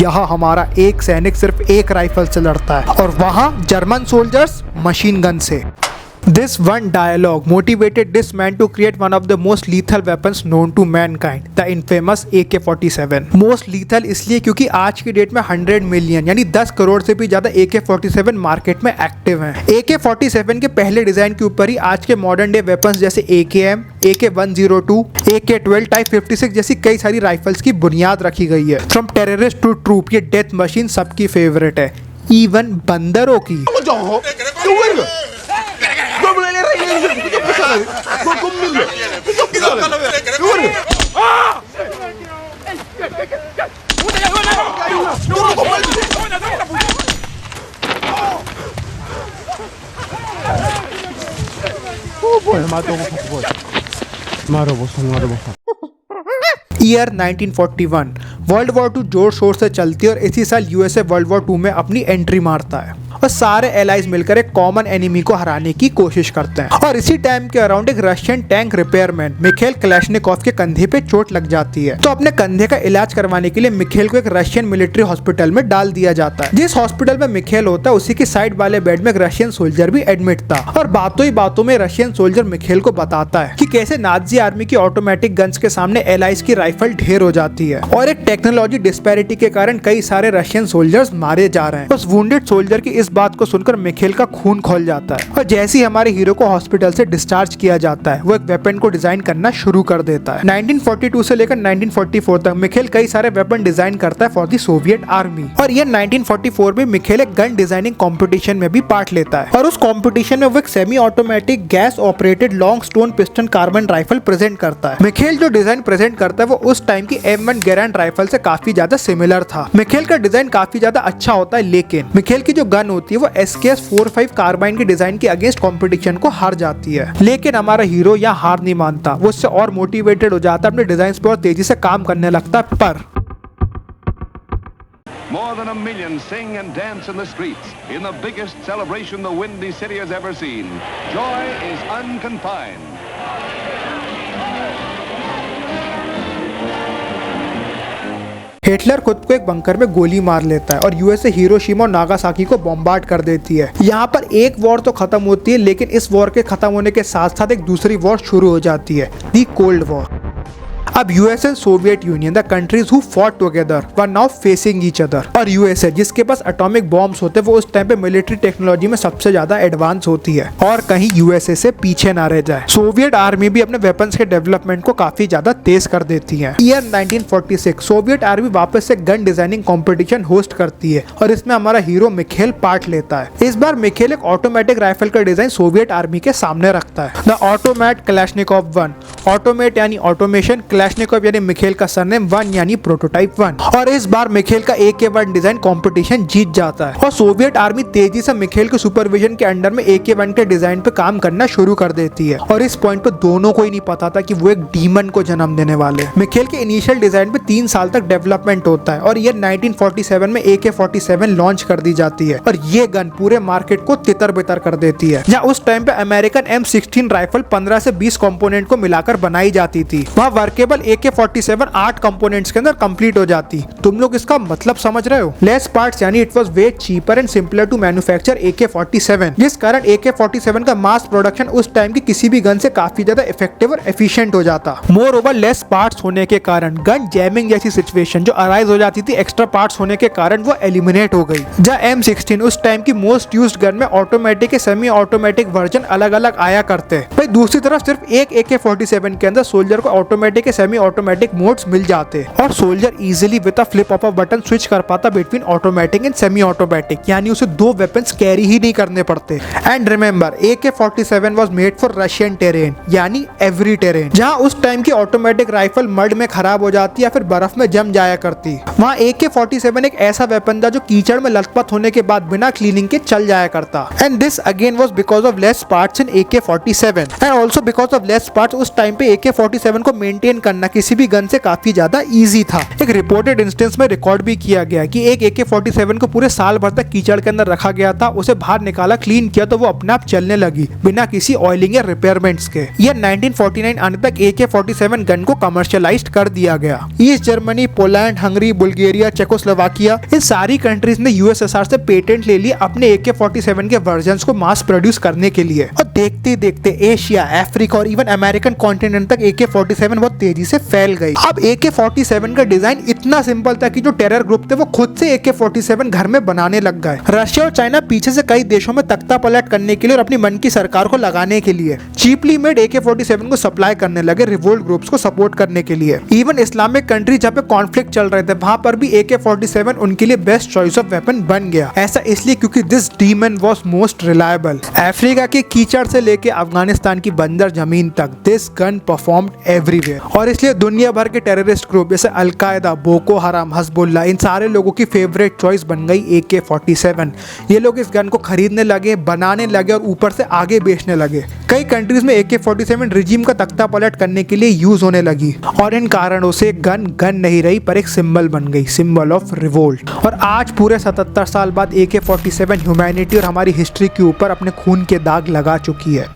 यहाँ हमारा एक सैनिक सिर्फ एक राइफल से लड़ता है और वहाँ जर्मन सोल्जर्स मशीन गन से। This one dialogue motivated this man to create one of the most lethal weapons known to mankind, the infamous AK-47। Most lethal इसलिए क्योंकि आज की डेट में 100 मिलियन यानी 10 करोड़ से भी ज्यादा AK-47 मार्केट में एक्टिव हैं। AK-47 के पहले डिजाइन के ऊपर ही आज के मॉडर्न डे वेपन्स जैसे AKM, AK-102, AK-12, Type 56 जैसी कई सारी राइफल्स की बुनियाद रखी गई है। फ्रॉम टेररिस्ट टू ट्रूप, ये डेथ मशीन सबकी फेवरेट है, इवन बंदरों की। ईयर 1941, वर्ल्ड वॉर 2 जोर शोर से चलती है और इसी साल यूएसए वर्ल्ड वॉर 2 में अपनी एंट्री मारता है और सारे एलाइज मिलकर एक कॉमन एनिमी को हराने की कोशिश करते हैं। और इसी टाइम के अराउंड एक रशियन टैंक रिपेयरमैन मिखेल क्लैशनिकोव के कंधे पे चोट लग जाती है, तो अपने कंधे का इलाज करवाने के लिए मिखेल को एक रशियन मिलिट्री हॉस्पिटल में डाल दिया जाता है। जिस हॉस्पिटल में मिखेल होता है उसी की साइड वाले बेड में एक रशियन सोल्जर भी एडमिट था और बातों ही बातों में रशियन सोल्जर मिखेल को बताता है कि कैसे नाजी आर्मी की ऑटोमेटिक गन्स के सामने एलाइज की राइफल ढेर हो जाती है और एक टेक्नोलॉजी डिस्पैरिटी के कारण कई सारे रशियन सोल्जर्स मारे जा रहे हैं। उस वुंडेड सोल्जर की इस बात को सुनकर मिखेल का खून खोल जाता है और जैसे ही हमारे हीरो को हॉस्पिटल से डिस्चार्ज किया जाता है वो एक वेपन को डिजाइन करना शुरू कर देता है। 1942 से लेकर 1944 तक मिखेल कई सारे वेपन डिजाइन करता है फॉर द सोवियत आर्मी और ये 1944 में मिखेल एक गन डिजाइनिंग कंपटीशन में भी पार्ट लेता है और उस कंपटीशन में वो एक semi automatic gas operated long stone piston carbon rifle present करता है। मिखेल जो डिजाइन प्रेजेंट करता है वो उस टाइम की M1 गेरांड राइफल से काफी ज्यादा सिमिलर था। मिखेल का डिजाइन काफी ज्यादा अच्छा होता है लेकिन मिखेल की जो गन होती है वो SKS-45 कार्बाइन के डिजाइन के अगेंस्ट कंपटीशन को हार जाती है। लेकिन हमारा हीरो यहाँ हार नहीं मानता, वो उससे और मोटिवेटेड हो जाता है, अपने डिजाइन पर तेजी से काम करने लगता है। पर More than a million sing and dance in the streets in the biggest celebration the Windy City has ever seen. Joy is unconfined. Hitler खुद को एक बंकर में गोली मार लेता है और यूएसए हिरोशिमा और नागासाकी को बॉम्बार्ड कर देती है। यहाँ पर एक वॉर तो खत्म होती है लेकिन इस वॉर के खत्म होने के साथ साथ एक दूसरी वॉर शुरू हो जाती है, दी कोल्ड वॉर। अब USA and Soviet union, the countries who fought together, were now facing each other. और यूएसए जिसके पास एटॉमिक बॉम्ब्स होते हैं वो उस टाइम पे मिलिट्री टेक्नोलॉजी में सबसे ज्यादा एडवांस होती है और कहीं यूएसए से पीछे ना रह जाए। सोवियत आर्मी भी अपने वेपन्स के डेवलपमेंट को काफी ज्यादा तेज कर देती है। ईयर 1946, सोवियत आर्मी वापस से गन डिजाइनिंग कॉम्पिटिशन होस्ट करती है और इसमें हमारा हीरो मिखेल पार्ट लेता है। इस बार मिखेल एक ऑटोमेटिक राइफल का डिजाइन सोवियत आर्मी के सामने रखता है, द ऑटोमेट क्लैशनिकोव 1। ऑटोमेट यानी ऑटोमेशन, क्लैशनिकोव यानी मिखेल का सरनेम, 1 यानी प्रोटोटाइप 1। और इस बार मिखेल का AK-1 डिजाइन कंपटीशन जीत जाता है और सोवियत आर्मी तेजी से मिखेल के सुपरविजन के अंडर में AK-1 के डिजाइन पे काम करना शुरू कर देती है। और इस पॉइंट पे दोनों को ही नहीं पता था कि वो एक डीमन को जन्म देने वाले। मिखेल के इनिशियल डिजाइन पे 3 साल तक डेवलपमेंट होता है और ईयर 1947 में AK-47 लॉन्च कर दी जाती है और ये गन पूरे मार्केट को तितर बितर कर देती है। जहाँ उस टाइम पे अमेरिकन M16 राइफल 15 से 20 कंपोनेंट को मिलाकर बनाई जाती थी, वहाँ वर्केबल AK-47 8 कंपोनेंट्स के अंदर कंप्लीट हो जाती। तुम लोग इसका मतलब समझ रहे हो? लेस पार्ट्स यानी it was way cheaper and simpler to manufacture AK-47, जिस कारण AK-47 का मास प्रोडक्शन उस टाइम की किसी भी गन से काफी ज्यादा इफेक्टिव और एफिशिएंट हो जाता। मोर ओवर लेस पार्ट्स होने के कारण गन जैमिंग जैसी सिचुएशन जो अराइज हो जाती थी एक्स्ट्रा पार्ट्स होने के कारण वो एलिमिनेट हो गई। जहाँ M16 उस टाइम की मोस्ट यूज्ड गन में ऑटोमेटिक सेमी ऑटोमेटिक वर्जन अलग अलग आया करते। भाई दूसरी तरफ सिर्फ एक AK-47 के अंदर सोल्जर को ऑटोमेटिक सेमी ऑटोमेटिक मोड्स मिल जाते और soldier easily with a flip of a button switch कर पाता between automatic and semi automatic, यानी उसे 2 वेपन्स कैरी ही नहीं करने पड़ते। And remember AK-47 was made for Russian terrain यानी एवरी टेरेन, जहां उस टाइम की ऑटोमेटिक राइफल मड में खराब हो जाती या फिर बर्फ में जम जाया करती। वहां AK-47 एक ऐसा वेपन था जो कीचड़ में लथपथ होने के बाद बिना क्लीनिंग के चल जाया करता। And this again was because of less parts in AK-47 and also because of less parts उस टाइम पे AK-47 को मेंटेन करना किसी भी गन से काफी ज्यादा इजी था। एक रिपोर्टेड इंस्टेंस में रिकॉर्ड भी किया गया कि एक AK-47 को पूरे साल भर तक कीचड़ के अंदर रखा गया था, उसे बाहर निकाला, क्लीन किया तो वो अपने आप चलने लगी बिना किसी ऑयलिंग या रिपेयरमेंट्स के। यह 1949 आने तक AK-47 गन को कमर्शियलाइज्ड कर दिया गया। East Germany, Poland, Hungary, Bulgaria, Czechoslovakia, इन सारी कंट्रीज ने USSR से पेटेंट ले लिए अपने AK-47 के वर्जन्स को मास प्रोड्यूस करने के लिए। और देखते देखते एशिया, अफ्रीका और इवन अमेरिकन कॉन्टिनेंट तक AK-47 बहुत तेजी से फैल गई। अब AK-47 का डिजाइन इतना सिंपल था कि जो टेरर ग्रुप थे वो खुद से AK-47 घर में बनाने लग गए। रशिया और चाइना पीछे से कई देशों में तख्ता पलट करने के लिए और अपनी मन की सरकार को लगाने के लिए चीपली मेड AK-47 को सप्लाई करने लगे रिवोल्ट ग्रुप्स को सपोर्ट करने के लिए। इवन इस्लामिक कंट्री जहाँ पे कॉन्फ्लिक्ट चल रहे थे वहां पर भी AK-47 उनके लिए बेस्ट चॉइस ऑफ वेपन बन गया। ऐसा इसलिए क्योंकि this demon was most reliable. Africa के कीचड़ से लेके अफगानिस्तान की बंजर जमीन तक दिस गन परफॉर्म्ड एवरीवेयर। और इसलिए दुनिया भर के टेररिस्ट ग्रुप जैसे अलकायदा, बोको हराम, हजबुल्ला, इन सारे लोगों की फेवरेट चॉइस बन गई AK-47। ये लोग इस गन को खरीदने लगे, बनाने लगे और ऊपर से आगे बेचने लगे। कई कंट्रीज में AK-47 रिजीम का तख्ता पलट करने के लिए यूज होने लगी और इन कारणों से गन गन नहीं रही पर एक सिंबल बन गई, सिंबल ऑफ रिवोल्ट। और आज पूरे 77 साल बाद AK-47 ह्यूमैनिटी और हमारी हिस्ट्री के ऊपर अपने खून के दाग लगा चुकी है।